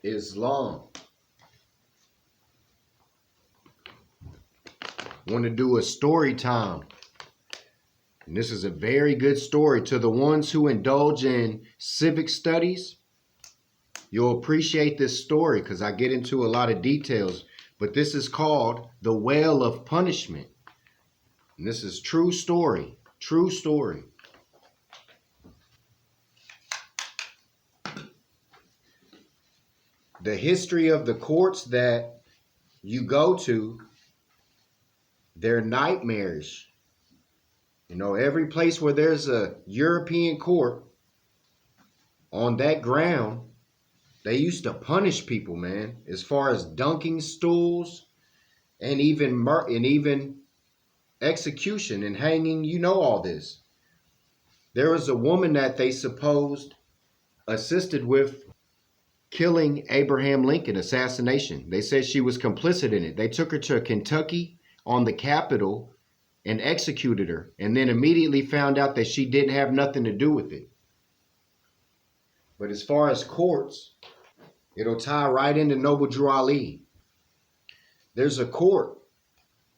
Islam. Want to do a story time. And this is a very good story. To the ones who indulge in civic studies, you'll appreciate this story because I get into a lot of details. But this is called The Well of Punishment. And this is true story. True story. The history of the courts that you go to, they're nightmarish. You know, every place where there's a European court, on that ground, they used to punish people, man, as far as dunking stools and even execution and hanging. You know all this. There was a woman that they supposed assisted with killing Abraham Lincoln, assassination. They said she was complicit in it. They took her to Kentucky on the Capitol and executed her, and then immediately found out that she didn't have nothing to do with it. But as far as courts, it'll tie right into Noble Drew Ali. There's a court,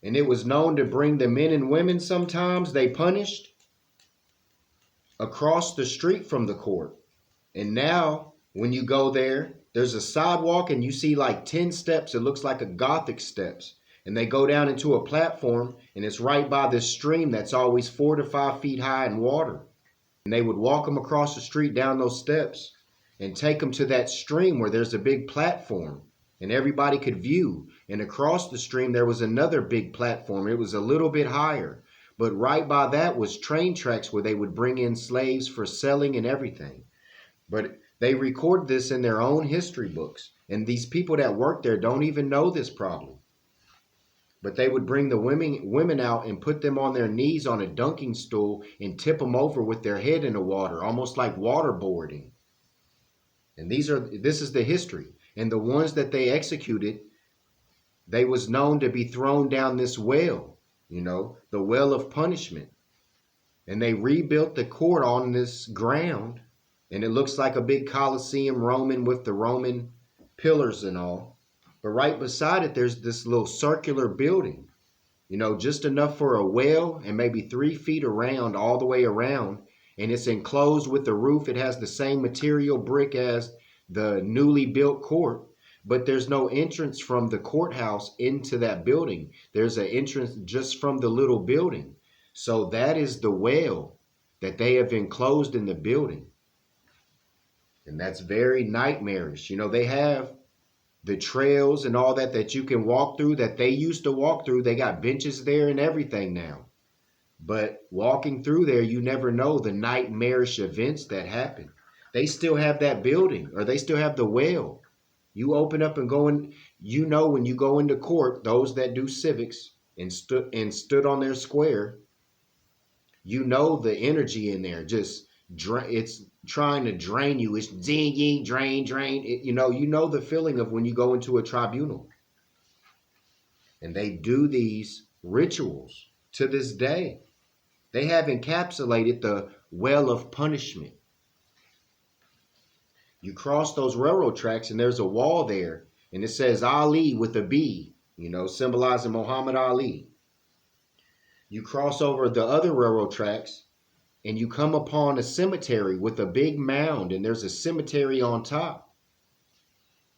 and it was known to bring the men and women sometimes they punished across the street from the court. And now, when you go there, there's a sidewalk and you see like 10 steps. It looks like a Gothic steps. And they go down into a platform, and it's right by this stream that's always 4 to 5 feet high in water. And they would walk them across the street down those steps and take them to that stream where there's a big platform and everybody could view. And across the stream, there was another big platform. It was a little bit higher. But right by that was train tracks where they would bring in slaves for selling and everything. But they record this in their own history books. And these people that work there don't even know this problem. But they would bring the women out and put them on their knees on a dunking stool and tip them over with their head in the water, almost like waterboarding. And this is the history. And the ones that they executed, they was known to be thrown down this well, the well of punishment. And they rebuilt the court on this ground, and it looks like a big Colosseum Roman with the Roman pillars and all. But right beside it, there's this little circular building, just enough for a well and maybe 3 feet around, all the way around. And it's enclosed with the roof. It has the same material brick as the newly built court, but there's no entrance from the courthouse into that building. There's an entrance just from the little building. So that is the well that they have enclosed in the building. And that's very nightmarish. They have the trails and all that you can walk through that they used to walk through. They got benches there and everything now. But walking through there, you never know the nightmarish events that happen. They still have that building, or they still have the well. You open up and go in, when you go into court, those that do civics and stood on their square, the energy in there, it's trying to drain you. It's zing, drain. You know the feeling of when you go into a tribunal. And they do these rituals to this day. They have encapsulated the well of punishment. You cross those railroad tracks and there's a wall there, and it says Ali with a B, symbolizing Muhammad Ali. You cross over the other railroad tracks and you come upon a cemetery with a big mound, and there's a cemetery on top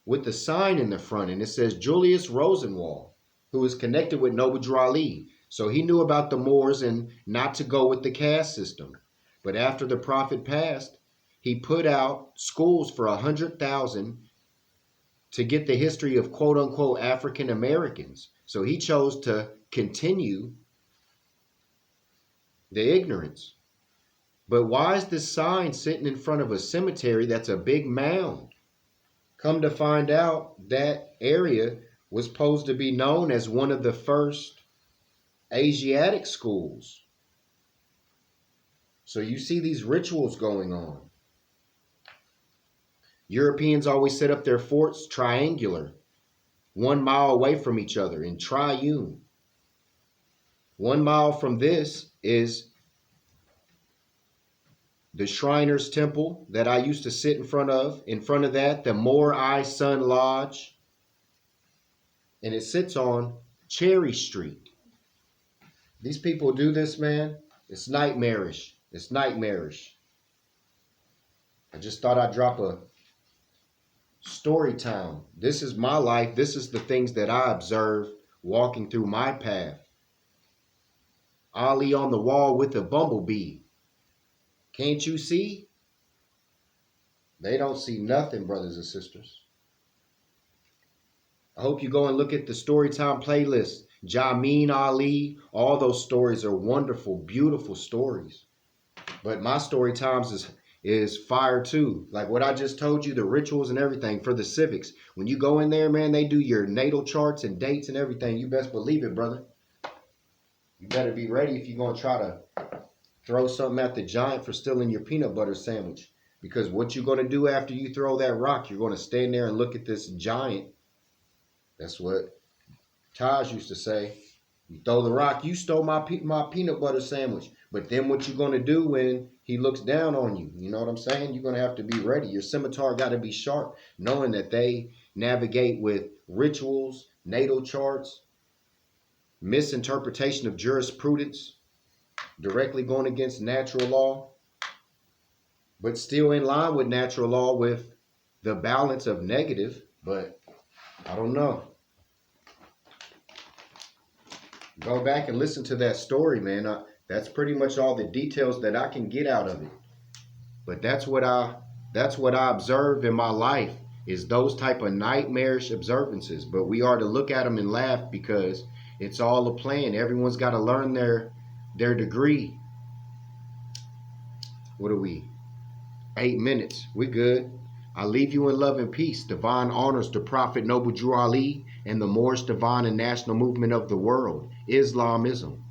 with a sign in the front, and it says Julius Rosenwald, who is connected with Noble Drew Ali. So he knew about the Moors and not to go with the caste system. But after the prophet passed, he put out schools for 100,000 to get the history of quote unquote African Americans. So he chose to continue the ignorance. But why is this sign sitting in front of a cemetery that's a big mound? Come to find out, that area was supposed to be known as one of the first Asiatic schools. So you see these rituals going on. Europeans always set up their forts triangular, 1 mile away from each other in triune. 1 mile from this is the Shriners Temple that I used to sit in front of. In front of that, the More Eye Sun Lodge. And it sits on Cherry Street. These people do this, man. It's nightmarish. It's nightmarish. I just thought I'd drop a story time. This is my life. This is the things that I observe walking through my path. Ali on the wall with a bumblebee. Can't you see? They don't see nothing, brothers and sisters. I hope you go and look at the Storytime playlist. Jameen Ali, all those stories are wonderful, beautiful stories. But my story times is fire too. Like what I just told you, the rituals and everything for the civics. When you go in there, man, they do your natal charts and dates and everything. You best believe it, brother. You better be ready if you're going to try to throw something at the giant for stealing your peanut butter sandwich. Because what you're going to do after you throw that rock, you're going to stand there and look at this giant. That's what Taj used to say. You throw the rock, you stole my peanut butter sandwich. But then what you going to do when he looks down on you? You know what I'm saying? You're going to have to be ready. Your scimitar got to be sharp, knowing that they navigate with rituals, natal charts, misinterpretation of jurisprudence, directly going against natural law, but still in line with natural law with the balance of negative. But I don't know. Go back and listen to that story, man. That's pretty much all the details that I can get out of it. But that's what I observe in my life is those type of nightmarish observances. But we are to look at them and laugh because it's all a plan. Everyone's got to learn their degree. What are we? 8 minutes. We good. I leave you in love and peace. Divine honors to Prophet Noble Drew Ali and the Moorish divine and national movement of the world, Islamism.